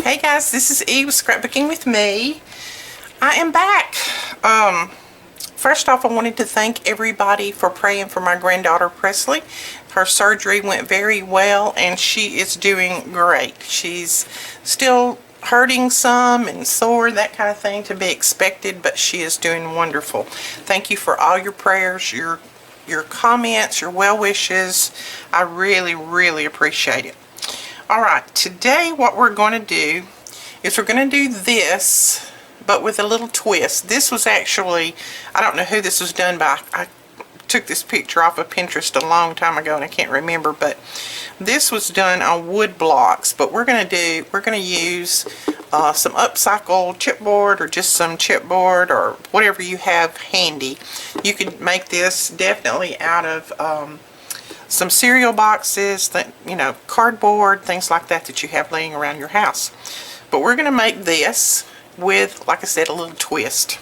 Hey guys, this is Eve with Scrapbooking with me. I am back. First off, I wanted to thank everybody for praying for my granddaughter Presley. Her surgery went very well and she is doing great. She's still hurting some and sore, that kind of thing, to be expected, but she is doing wonderful. Thank you for all your prayers, your comments, your well wishes. I really appreciate it. Alright, today what we're going to do is we're going to do this, but with a little twist. This was actually, I don't know who this was done by. I took this picture off of Pinterest a long time ago and I can't remember, but this was done on wood blocks. But we're going to use some upcycled chipboard, or just some chipboard, or whatever you have handy. You could make this definitely out of some cereal boxes, cardboard, things like that that you have laying around your house. But we're going to make this with, like I said, a little twist.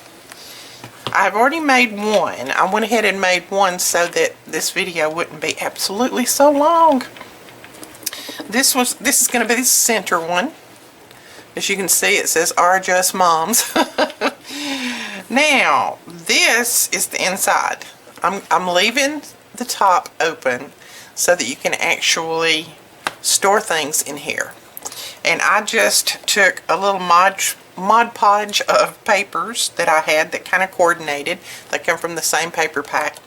I've already made one. I went ahead and made one so that this video wouldn't be absolutely so long. This is going to be the center one. As you can see, it says "Are Just Moms." Now, this is the inside. I'm leaving the top open so that you can actually store things in here. And I just took a little Mod Podge of papers that I had that kind of coordinated. They come from the same paper pack,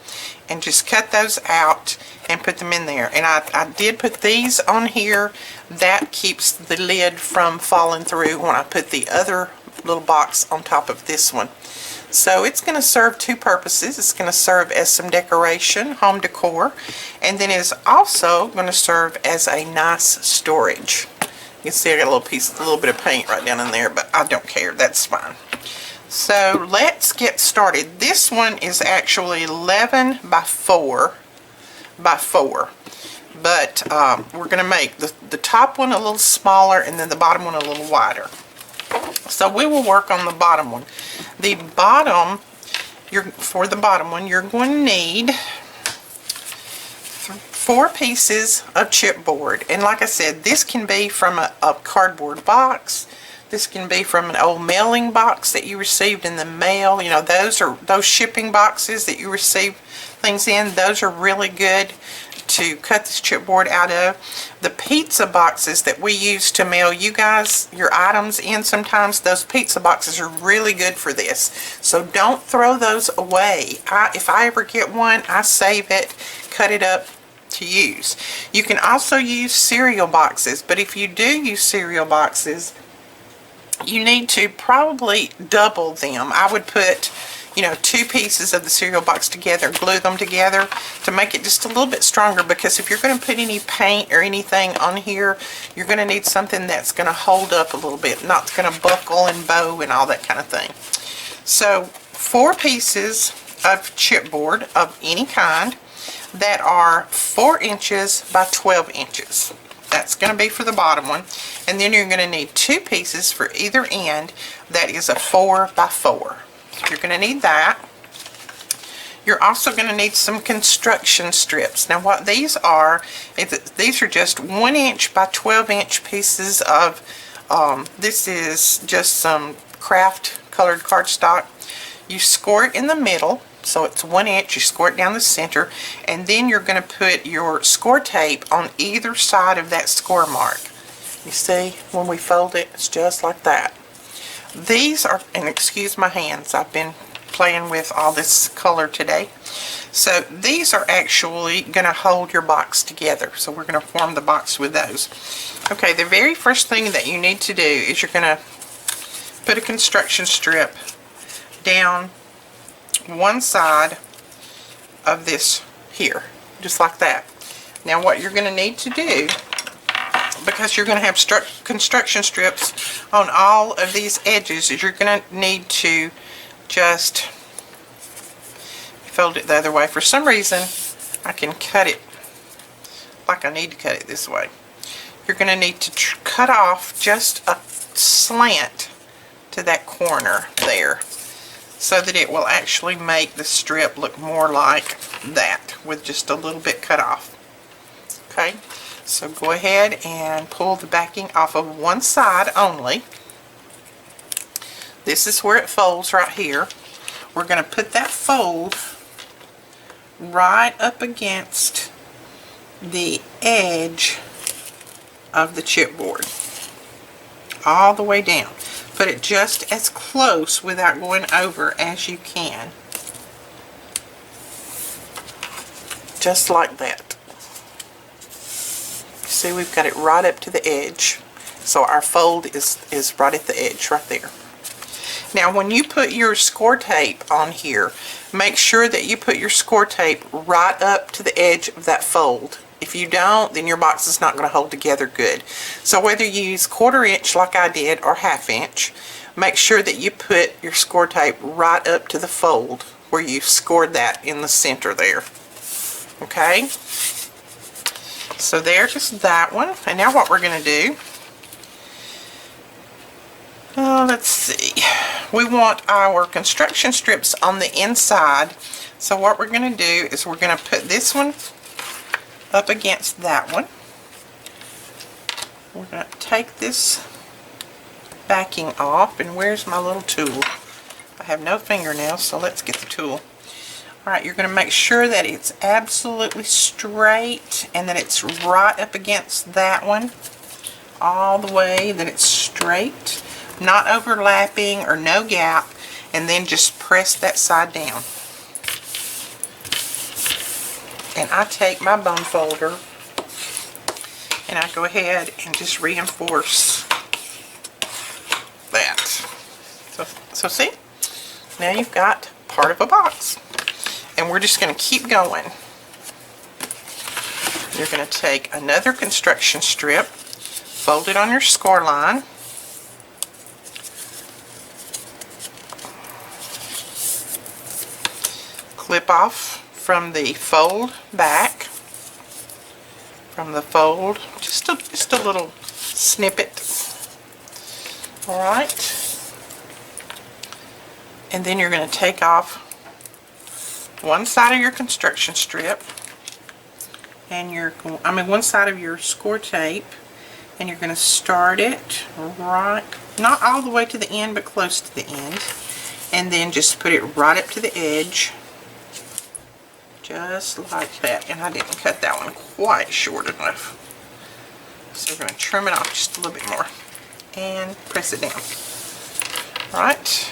and just cut those out and put them in there. And I did put these on here. That keeps the lid from falling through when I put the other little box on top of this one. So it's going to serve two purposes. It's going to serve as some decoration, home decor, and then it's also going to serve as a nice storage. You can see I got a little bit of paint right down in there, but I don't care. That's fine. So let's get started. This one is actually 11 by 4 by 4. But we're going to make the top one a little smaller and then the bottom one a little wider. So we will work on the bottom one. The bottom, for the bottom one, you're going to need 4 pieces of chipboard. And like I said, this can be from a cardboard box. This can be from an old mailing box that you received in the mail. You know, those shipping boxes that you receive things in. Those are really good to cut this chipboard out of. The pizza boxes that we use to mail you guys your items in sometimes, those pizza boxes are really good for this. So don't throw those away. If I ever get one, I save it, cut it up to use. You can also use cereal boxes, but if you do use cereal boxes, you need to probably double them. I would put 2 pieces of the cereal box together, glue them together to make it just a little bit stronger, because if you're going to put any paint or anything on here, you're going to need something that's going to hold up a little bit, not going to buckle and bow and all that kind of thing. So 4 pieces of chipboard of any kind that are 4 inches by 12 inches. That's going to be for the bottom one. And then you're going to need 2 pieces for either end that is a 4 by 4. You're going to need that. You're also going to need some construction strips. Now what these are just 1 inch by 12 inch pieces of, this is just some craft colored cardstock. You score it in the middle, so it's 1 inch. You score it down the center, and then you're going to put your score tape on either side of that score mark. You see, when we fold it, it's just like that. These are, and excuse my hands, I've been playing with all this color today. So these are actually going to hold your box together. So we're going to form the box with those. Okay, the very first thing that you need to do is you're going to put a construction strip down one side of this here, just like that. Now what you're going to need to do, because you're going to have construction strips on all of these edges, is you're going to need to just fold it the other way. For some reason I can cut it like I need to cut it this way. You're going to need to cut off just a slant to that corner there, so that it will actually make the strip look more like that, with just a little bit cut off. Okay, So go ahead and pull the backing off of one side only. This is where it folds right here. We're going to put that fold right up against the edge of the chipboard, all the way down. Put it just as close without going over as you can. Just like that. See, we've got it right up to the edge. So our fold is right at the edge, right there. Now when you put your score tape on here, make sure that you put your score tape right up to the edge of that fold. If you don't, then your box is not going to hold together good. So whether you use 1/4 inch like I did or 1/2 inch, make sure that you put your score tape right up to the fold where you scored that in the center there. Okay? So there's that one. And now what we're going to do, let's see. We want our construction strips on the inside. So what we're going to do is we're going to put this one up against that one. We're going to take this backing off, and where's my little tool? I have no fingernails, so let's get the tool. Alright, you're going to make sure that it's absolutely straight and that it's right up against that one, all the way that it's straight, not overlapping or no gap, and then just press that side down. And I take my bone folder and I go ahead and just reinforce that. So see, now you've got part of a box. And we're just going to keep going. You're going to take another construction strip, fold it on your score line, clip off from the fold back, from the fold, just a little snippet. Alright. And then you're going to take off one side of your construction strip and one side of your score tape, and you're going to start it right, not all the way to the end, but close to the end, and then just put it right up to the edge, just like that. And I didn't cut that one quite short enough, so we're going to trim it off just a little bit more and press it down. Alright,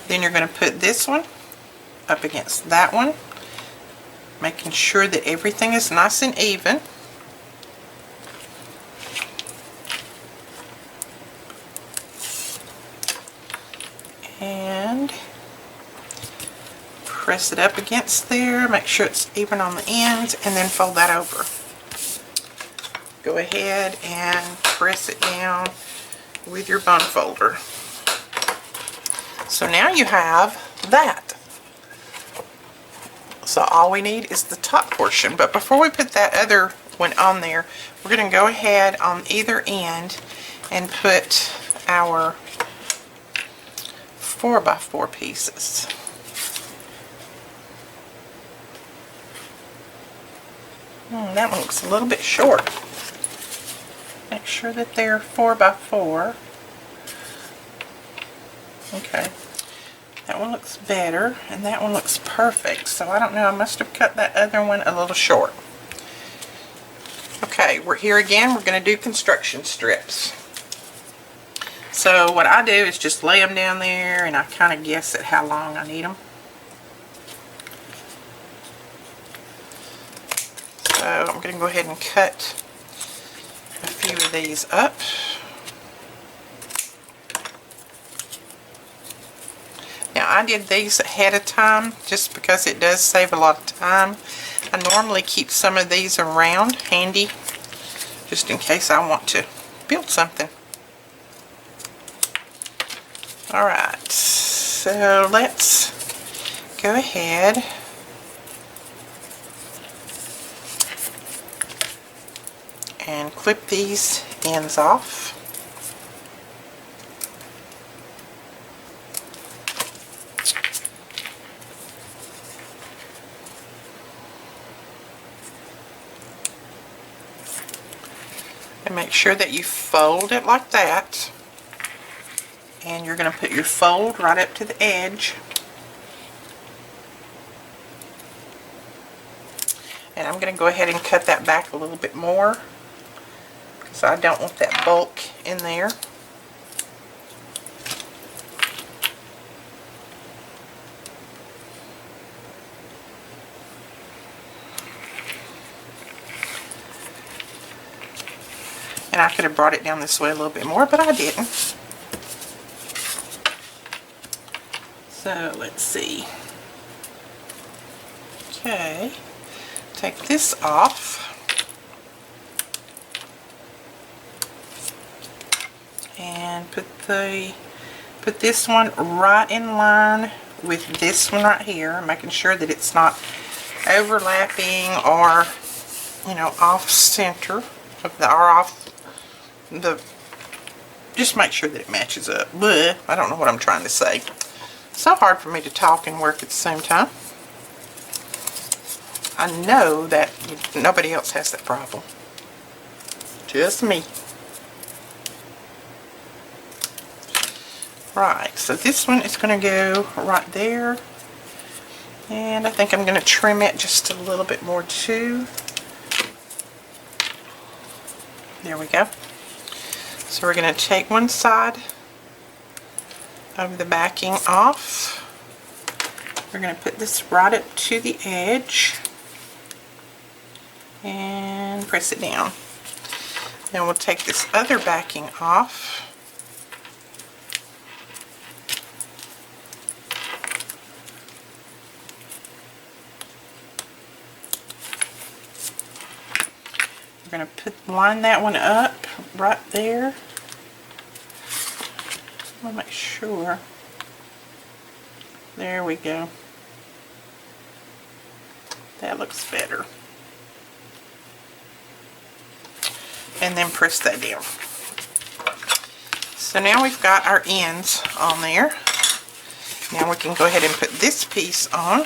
then you're going to put this one up against that one, making sure that everything is nice and even. And press it up against there, make sure it's even on the ends, and then fold that over. Go ahead and press it down with your bone folder. So now you have that. So all we need is the top portion. But before we put that other one on there, we're going to go ahead on either end and put our 4x4 pieces. That one looks a little bit short. Make sure that they're 4x4. Okay. That one looks better, and that one looks perfect. So I don't know, I must have cut that other one a little short. Okay, we're here again. We're going to do construction strips. So what I do is just lay them down there, and I kind of guess at how long I need them. So I'm going to go ahead and cut a few of these up. Now I did these ahead of time just because it does save a lot of time. I normally keep some of these around handy just in case I want to build something. Alright, so let's go ahead and clip these ends off. And make sure that you fold it like that. And you're going to put your fold right up to the edge. And I'm going to go ahead and cut that back a little bit more, because I don't want that bulk in there. And I could have brought it down this way a little bit more, but I didn't. So let's see. Okay. Take this off. And put this one right in line with this one right here, making sure that it's not overlapping or, you know, off center of the, or off the, just make sure that it matches up. Bleh, I don't know what I'm trying to say. It's so hard for me to talk and work at the same time. I know that nobody else has that problem. Just me. Right, so this one is going to go right there. And I think I'm going to trim it just a little bit more too. There we go. So we're going to take one side of the backing off. We're going to put this right up to the edge and press it down. Then we'll take this other backing off. We're going to line that one up right there. I'll make sure. There we go. That looks better. And then press that down. So now we've got our ends on there. Now we can go ahead and put this piece on.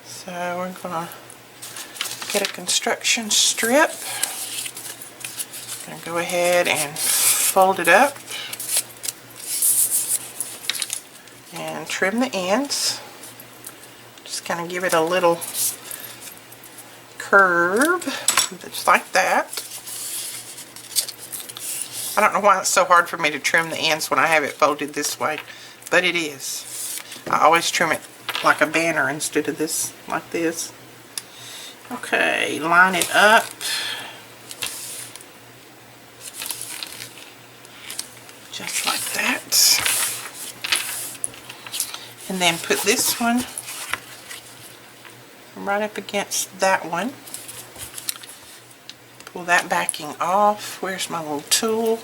So we're going to get a construction strip. I'm going to go ahead and fold it up and trim the ends. Just kind of give it a little curve, just like that. I don't know why it's so hard for me to trim the ends when I have it folded this way, but it is. I always trim it like a banner instead of this, like this. Okay, line it up. Just like that. And then put this one right up against that one. Pull that backing off. Where's my little tool?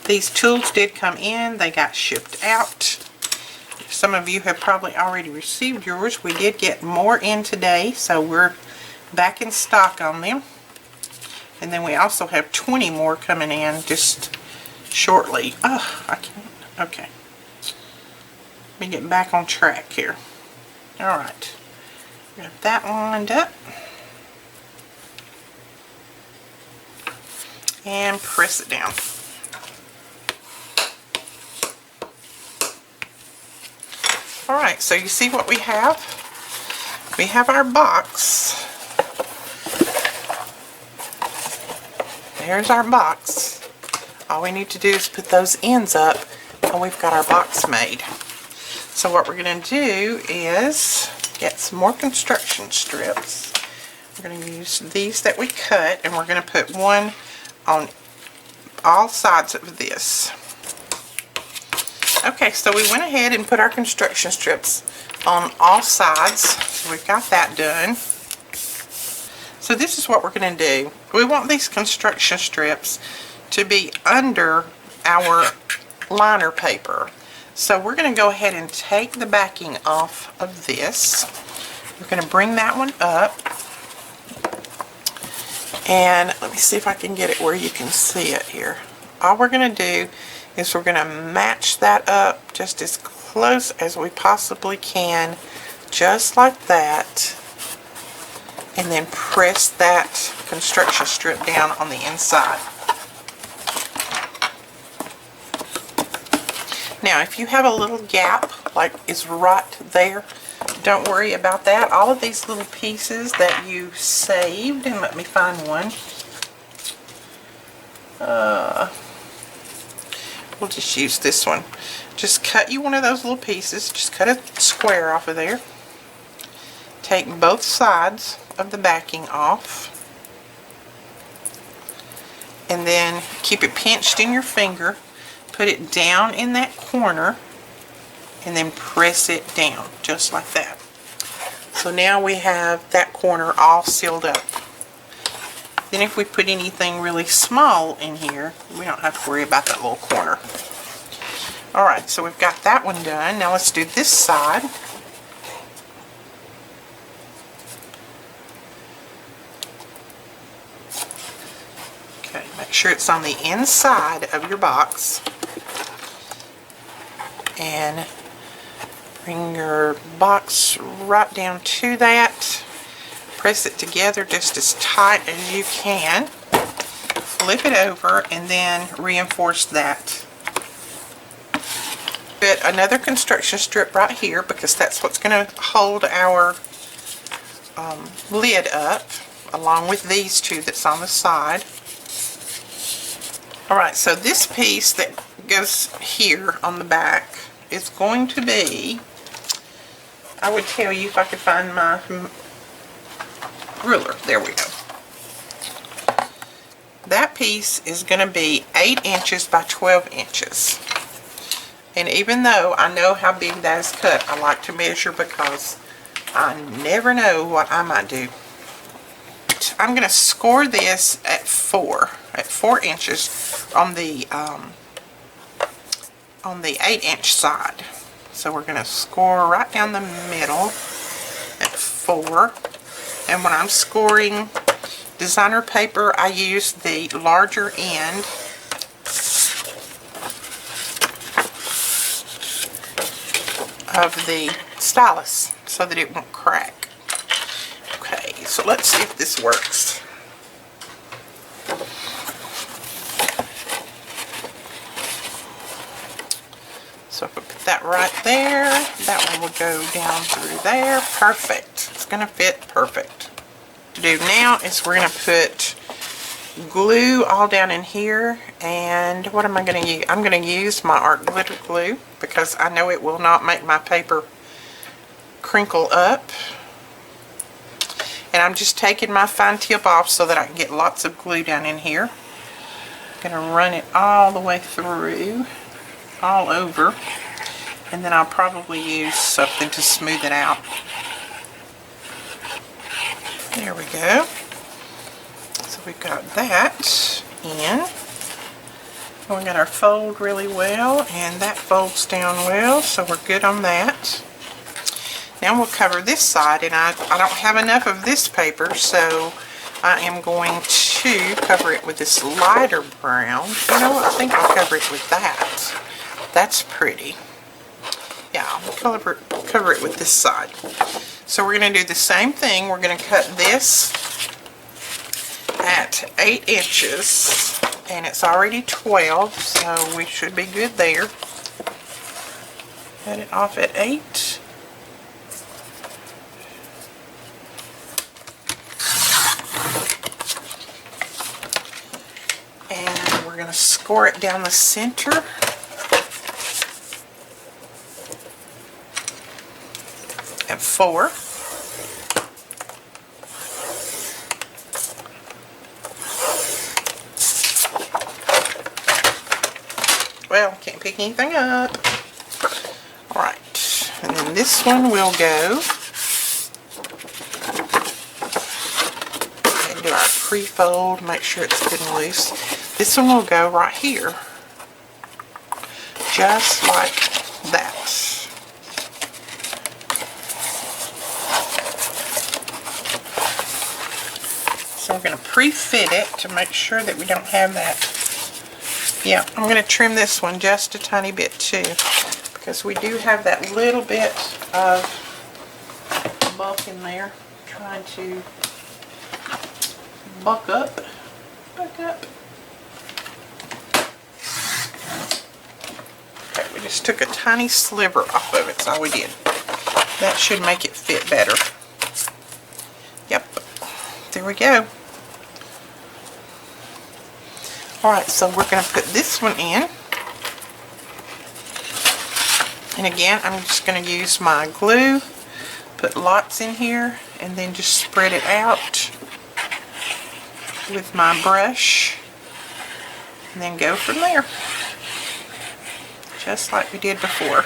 These tools did come in. They got shipped out. Some of you have probably already received yours. We did get more in today, so we're back in stock on them. And then we also have 20 more coming in just shortly. Oh, I can't. Okay. Let me get back on track here. Alright. Got that lined up. And press it down. Alright, so you see what we have? We have our box. There's our box. All we need to do is put those ends up and we've got our box made. So what we're going to do is get some more construction strips. We're going to use these that we cut, and we're going to put one on all sides of this. Okay, so we went ahead and put our construction strips on all sides. So we've got that done. So this is what we're going to do. We want these construction strips to be under our liner paper. So we're going to go ahead and take the backing off of this. We're going to bring that one up. And let me see if I can get it where you can see it here. All we're going to do is we're going to match that up just as close as we possibly can, just like that. and then press that construction strip down on the inside. Now, if you have a little gap, like is right there, don't worry about that. All of these little pieces that you saved, and let me find one. We'll just use this one. Just cut you one of those little pieces. Just cut a square off of there. Take both sides of the backing off. And then keep it pinched in your finger. Put it down in that corner. And then press it down, just like that. So now we have that corner all sealed up. Then if we put anything really small in here, we don't have to worry about that little corner. Alright, so we've got that one done. Now let's do this side. Okay, make sure it's on the inside of your box. And bring your box right down to that. Press it together just as tight as you can. Flip it over and then reinforce that. Put another construction strip right here because that's what's going to hold our lid up, along with these two that's on the side. Alright, so this piece that goes here on the back is going to be, I would tell you if I could find my ruler. There we go. That piece is going to be 8 inches by 12 inches. And even though I know how big that is cut, I like to measure because I never know what I might do. I'm going to score this at 4 inches on the 8-inch side. So we're going to score right down the middle at 4. And when I'm scoring designer paper, I use the larger end. Of the stylus so that it won't crack. Okay, so let's see if this works. So if I put that right there, that one will go down through there. Perfect. It's going to fit perfect. What to do now is we're going to put glue all down in here, and what am I going to use? I'm going to use my art glitter glue because I know it will not make my paper crinkle up. And I'm just taking my fine tip off so that I can get lots of glue down in here. I'm going to run it all the way through, all over, and then I'll probably use something to smooth it out. There we go. So we've got that in. We got our fold really well, and that folds down well, so we're good on that. Now we'll cover this side, and I don't have enough of this paper, so I am going to cover it with this lighter brown. You know what? I think I'll cover it with that. That's pretty. Yeah, I'll cover it with this side. So we're going to do the same thing. We're going to cut this at 8 inches, and it's already 12, so we should be good there. Cut it off at 8. And we're going to score it down the center. At 4. Well, can't pick anything up. Alright, and then this one will go and do our pre-fold, make sure it's good and loose. This one will go right here, just like that. So we're going to pre-fit it to make sure that we don't have that. Yeah, I'm going to trim this one just a tiny bit too, because we do have that little bit of bulk in there. I'm trying to buck up. Buck up. Okay, we just took a tiny sliver off of it, that's all we did. That should make it fit better. Yep, there we go. Alright, so we're going to put this one in. And again, I'm just going to use my glue, put lots in here, and then just spread it out with my brush. And then go from there. Just like we did before.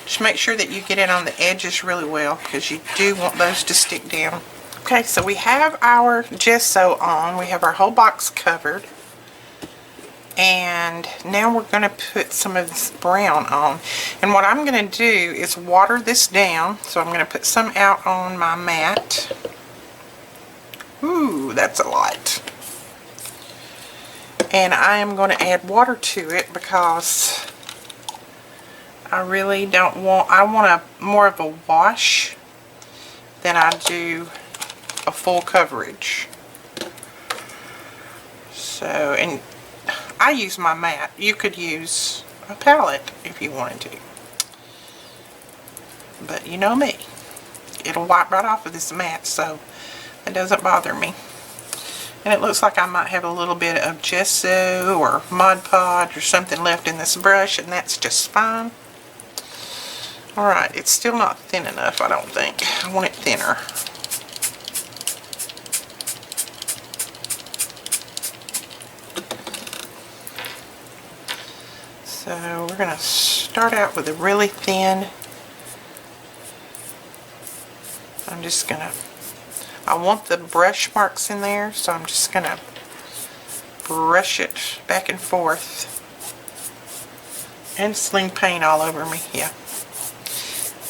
Just make sure that you get it on the edges really well, because you do want those to stick down. Okay, so we have our gesso on. We have our whole box covered. And now we're going to put some of this brown on. And what I'm going to do is water this down. So I'm going to put some out on my mat. Ooh, that's a lot. And I am going to add water to it because I really don't want, I want more of a wash than I do a full coverage. So, and I use my mat. You could use a palette if you wanted to. But you know me. It'll wipe right off of this mat, so it doesn't bother me. And it looks like I might have a little bit of gesso or Mod Podge or something left in this brush, and that's just fine. Alright, it's still not thin enough, I don't think. I want it thinner. So we're going to start out with a really thin. I'm just going to, I want the brush marks in there, so I'm just going to brush it back and forth. And sling paint all over me, yeah.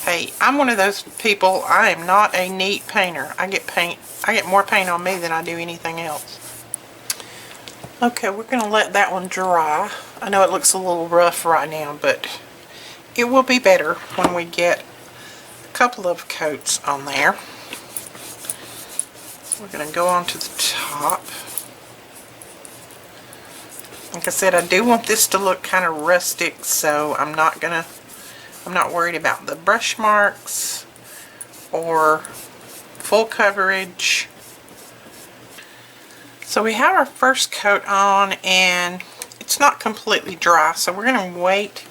Hey, I'm one of those people, I am not a neat painter. I get more paint on me than I do anything else. Okay, we're going to let that one dry. I know it looks a little rough right now, but it will be better when we get a couple of coats on there. We're going to go on to the top. Like I said, I do want this to look kind of rustic, so I'm not worried about the brush marks or full coverage. So we have our first coat on, and it's not completely dry, so we're going to wait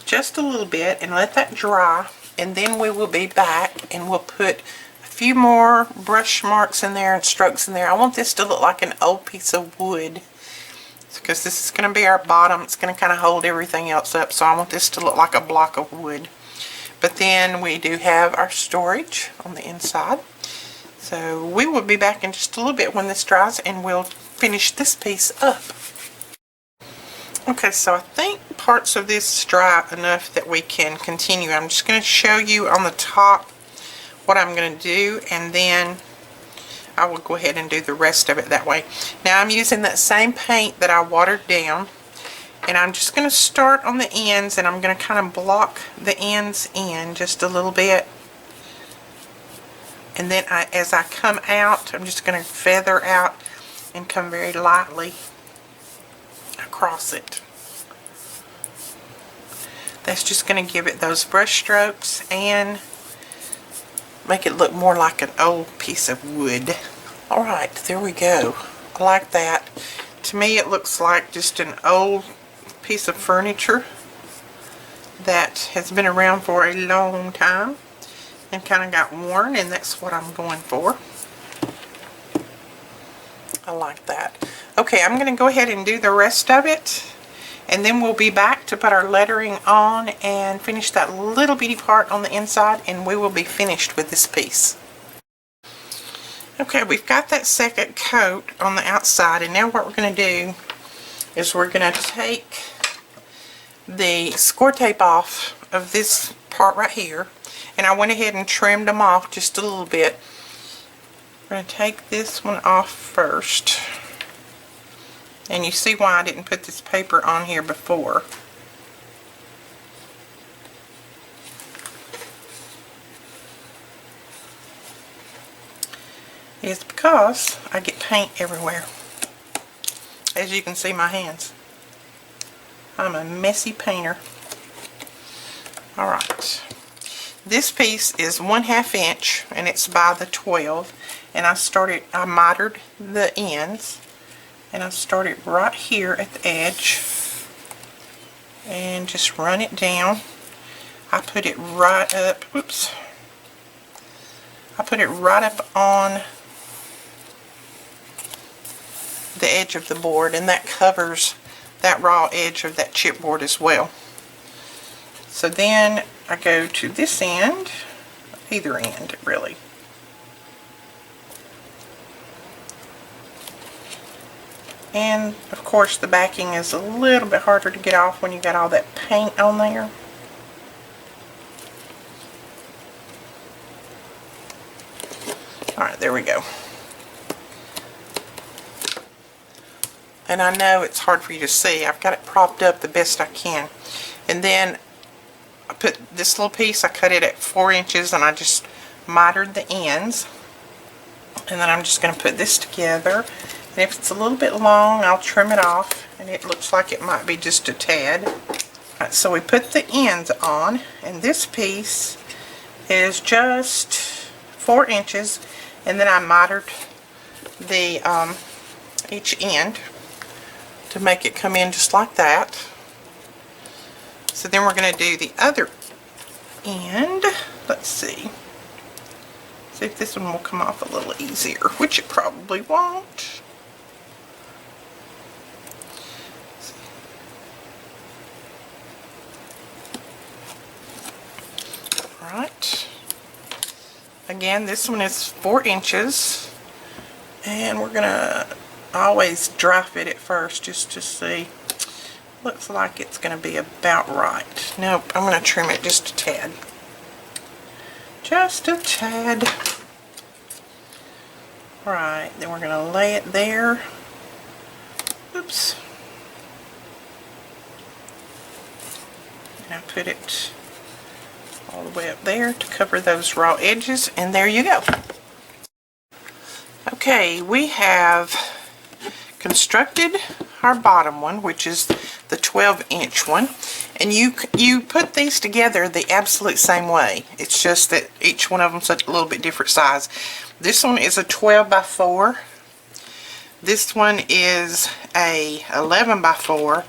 just a little bit and let that dry, and then we will be back and we'll put a few more brush marks in there and strokes in there. I want this to look like an old piece of wood, because this is going to be our bottom. It's going to kind of hold everything else up, so I want this to look like a block of wood. But then we do have our storage on the inside. So we will be back in just a little bit when this dries, and we'll finish this piece up. Okay, so I think parts of this is dry enough that we can continue. I'm just going to show you on the top what I'm going to do, and then I will go ahead and do the rest of it that way. Now I'm using that same paint that I watered down, and I'm just going to start on the ends, and I'm going to kind of block the ends in just a little bit. And then as I come out, I'm just going to feather out and come very lightly across it. That's just going to give it those brush strokes and make it look more like an old piece of wood. Alright, there we go. I like that. To me it looks like just an old piece of furniture that has been around for a long time and kind of got worn, and that's what I'm going for. I like that. Okay, I'm going to go ahead and do the rest of it, and then we'll be back to put our lettering on and finish that little bitty part on the inside, and we will be finished with this piece. Okay, we've got that second coat on the outside, and now what we're going to do is we're going to take the score tape off of this part right here, and I went ahead and trimmed them off just a little bit. We're going to take this one off first, and you see why I didn't put this paper on here before. is because I get paint everywhere. As you can see my hands. I'm a messy painter. Alright. This piece is 1/2 inch and it's by the 12. And I mitered the ends. And I started right here at the edge. And just run it down. I put it right up, oops. I put it right up on the edge of the board, and that covers that raw edge of that chipboard as well. So then I go to this end, either end really. And of course the backing is a little bit harder to get off when you got all that paint on there. Alright, there we go. And I know it's hard for you to see. I've got it propped up the best I can. And then I put this little piece, I cut it at 4 inches and I just mitered the ends. And then I'm just going to put this together. And if it's a little bit long, I'll trim it off. And it looks like it might be just a tad. Right, so we put the ends on. And this piece is just 4 inches. And then I mitered the each end to make it come in just like that. So then we're going to do the other end. Let's see. See if this one will come off a little easier, which it probably won't. Alright. Again, this one is 4 inches. And we're going to always dry fit it first just to see. Looks like it's going to be about right. Nope, I'm going to trim it just a tad. Just a tad. Right, then we're going to lay it there. Oops. And I put it all the way up there to cover those raw edges, and there you go. Okay, we have constructed our bottom one, which is the 12-inch one, and you put these together the absolute same way. It's just that each one of them's a little bit different size. This one is a 12 by 4. This one is a 11 by 4,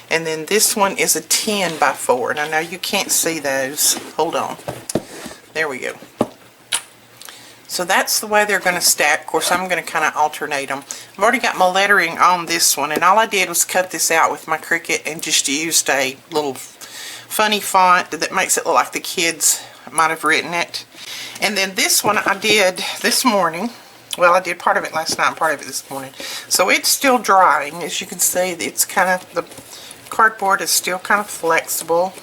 and then this one is a 10 by 4. And I know you can't see those. Hold on. There we go. So that's the way they're going to stack. Of course, I'm going to kind of alternate them. I've already got my lettering on this one, and all I did was cut this out with my Cricut and just used a little funny font that makes it look like the kids might have written it. And then this one I did this morning. Well, I did part of it last night and part of it this morning. So it's still drying. As you can see, it's kind of, the cardboard is still kind of flexible.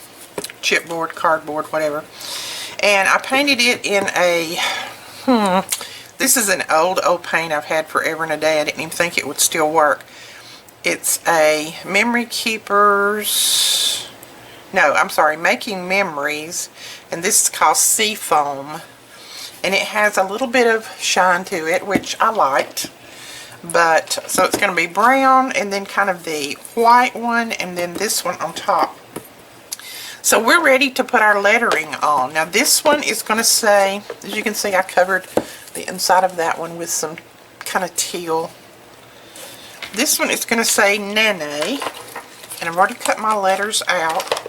Chipboard, cardboard, whatever. And I painted it in a... this is an old paint I've had forever and a day. I didn't even think it would still work. It's a Memory Keepers, no, I'm sorry, Making Memories, and this is called Seafoam. And it has a little bit of shine to it, which I liked. But, so it's going to be brown, and then kind of the white one, and then this one on top. So we're ready to put our lettering on. Now this one is going to say, as you can see, I covered the inside of that one with some kind of teal. This one is going to say Nene, and I've already cut my letters out.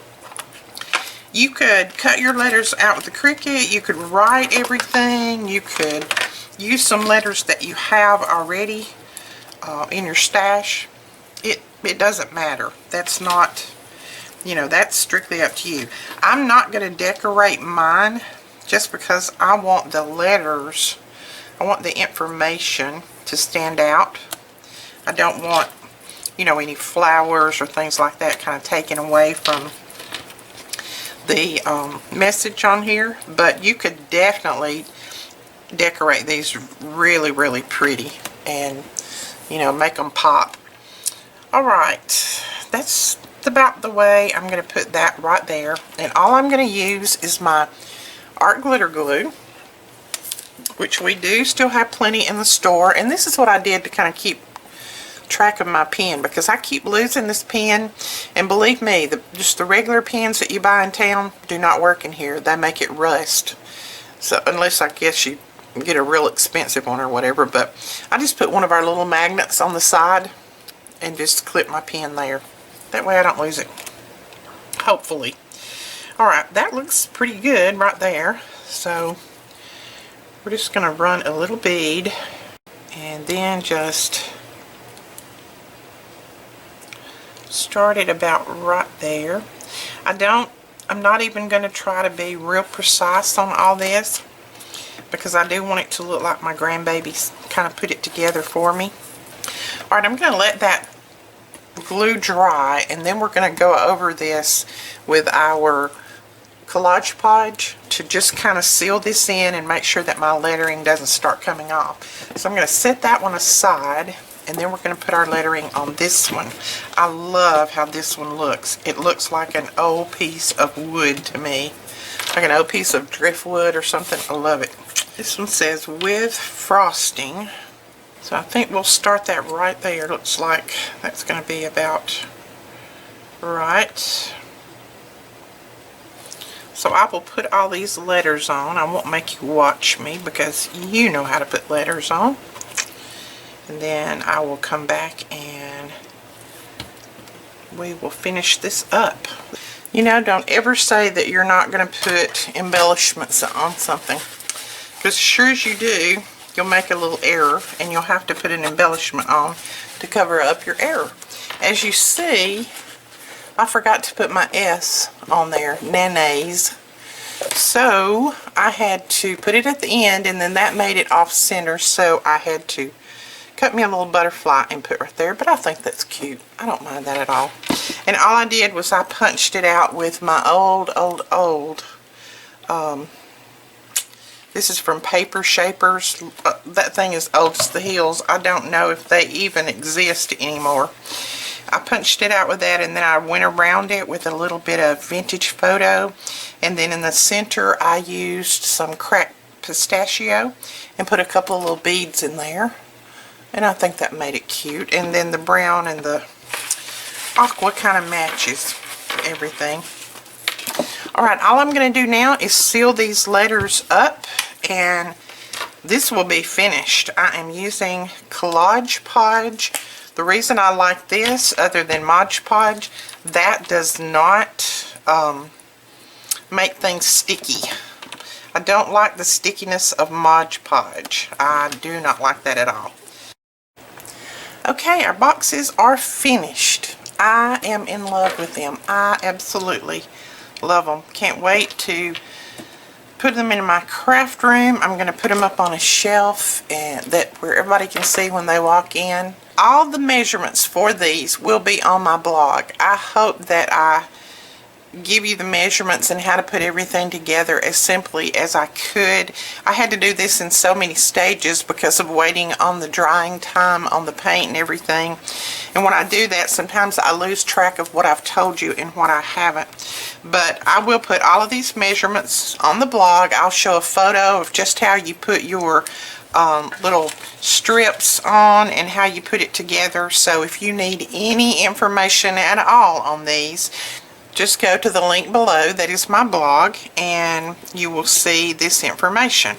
You could cut your letters out with the Cricut. You could write everything. You could use some letters that you have already in your stash. It doesn't matter. That's not... You know, that's strictly up to you. I'm not going to decorate mine just because I want the letters, I want the information to stand out. I don't want, you know, any flowers or things like that kind of taken away from the message on here. But you could definitely decorate these really, really pretty and, you know, make them pop. Alright, that's about the way I'm going to put that right there. And all I'm going to use is my art glitter glue. which we do still have plenty in the store. And this is what I did to kind of keep track of my pen, because I keep losing this pen, and believe me, just the regular pens that you buy in town do not work in here. They make it rust. So unless I guess you get a real expensive one or whatever, but I just put one of our little magnets on the side and just clip my pen there. That way I don't lose it, hopefully. Alright, that looks pretty good right there. So we're just going to run a little bead and then just start it about right there. I'm not even going to try to be real precise on all this, because I do want it to look like my grandbabies kind of put it together for me. Alright, I'm going to let that glue dry, and then we're going to go over this with our Collage Podge to just kind of seal this in and make sure that my lettering doesn't start coming off. So I'm going to set that one aside, and then we're going to put our lettering on this one. I love how this one looks. It looks like an old piece of wood to me, like an old piece of driftwood or something. I love it. This one says with frosting. So I think we'll start that right there. Looks like that's going to be about right. So I will put all these letters on. I won't make you watch me because you know how to put letters on. And then I will come back and we will finish this up. You know, don't ever say that you're not going to put embellishments on something, because sure as you do, you'll make a little error and you'll have to put an embellishment on to cover up your error. As you see, I forgot to put my S on there, mayonnaise. So I had to put it at the end, and then that made it off center, so I had to cut me a little butterfly and put right there. But I think that's cute. I don't mind that at all. And all I did was I punched it out with my old this is from Paper Shapers. That thing is old as the hills. I don't know if they even exist anymore. I punched it out with that, and then I went around it with a little bit of vintage photo, and then in the center I used some cracked pistachio and put a couple of little beads in there, and I think that made it cute. And then the brown and the aqua kind of matches everything. Alright, all I'm going to do now is seal these letters up, and this will be finished. I am using Collage Podge. The reason I like this, other than Mod Podge, that does not make things sticky. I don't like the stickiness of Mod Podge. I do not like that at all. Okay, our boxes are finished. I am in love with them. I absolutely love them. Can't wait to put them in my craft room. I'm going to put them up on a shelf and that where everybody can see when they walk in. All the measurements for these will be on my blog. I hope that I give you the measurements and how to put everything together as simply as I could. I had to do this in so many stages because of waiting on the drying time on the paint and everything. And when I do that, sometimes I lose track of what I've told you and what I haven't. But I will put all of these measurements on the blog. I'll show a photo of just how you put your little strips on and how you put it together. So if you need any information at all on these, just go to the link below. That is my blog, and you will see this information.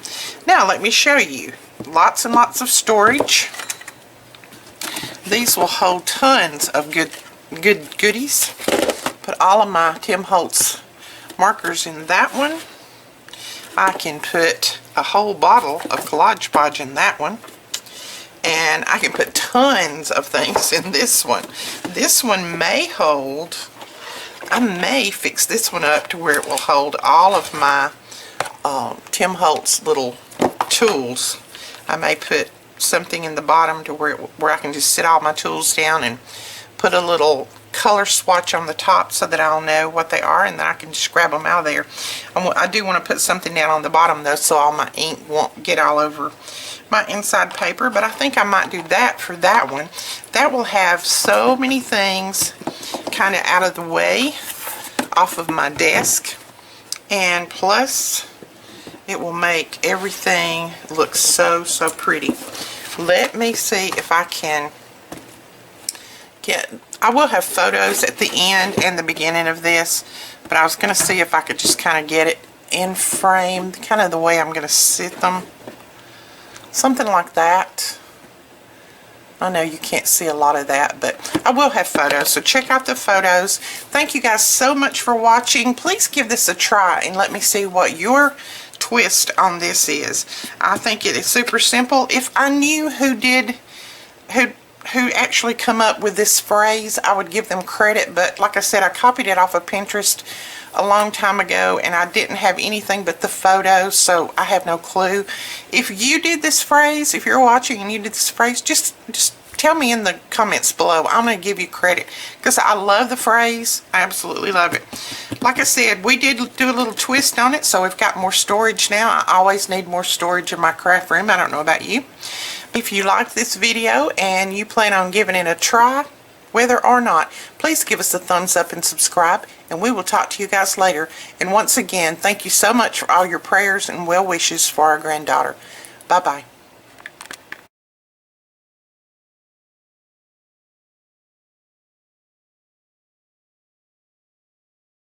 Now let me show you. Lots and lots of storage. These will hold tons of good goodies. Put all of my Tim Holtz markers in that one. I can put a whole bottle of Collage Podge in that one. And I can put tons of things in this one. This one may hold, I may fix this one up to where it will hold all of my Tim Holtz little tools. I may put something in the bottom to where I can just sit all my tools down and put a little color swatch on the top so that I'll know what they are, and then I can just grab them out of there. I do want to put something down on the bottom though, so all my ink won't get all over my inside paper, but I think I might do that for that one. That will have so many things kind of out of the way off of my desk, and plus It will make everything look so pretty. Let me see if I can I will have photos at the end and the beginning of this, but I was going to see if I could just kind of get it in frame, kind of the way I'm going to sit them. Something like that. I know you can't see a lot of that, but I will have photos, so check out the photos. Thank you guys so much for watching. Please give this a try and let me see what your twist on this is. I think it is super simple. If I knew who actually come up with this phrase, I would give them credit, but like I said, I copied it off of Pinterest a long time ago and I didn't have anything but the photos, so I have no clue. If you did this phrase, if you're watching and you did this phrase, just tell me in the comments below. I'm going to give you credit because I love the phrase. I absolutely love it. Like I said, we did do a little twist on it, so we've got more storage now. I always need more storage in my craft room. I don't know about you. If you like this video and you plan on giving it a try, whether or not, please give us a thumbs up and subscribe, and we will talk to you guys later. And once again, thank you so much for all your prayers and well wishes for our granddaughter. Bye-bye.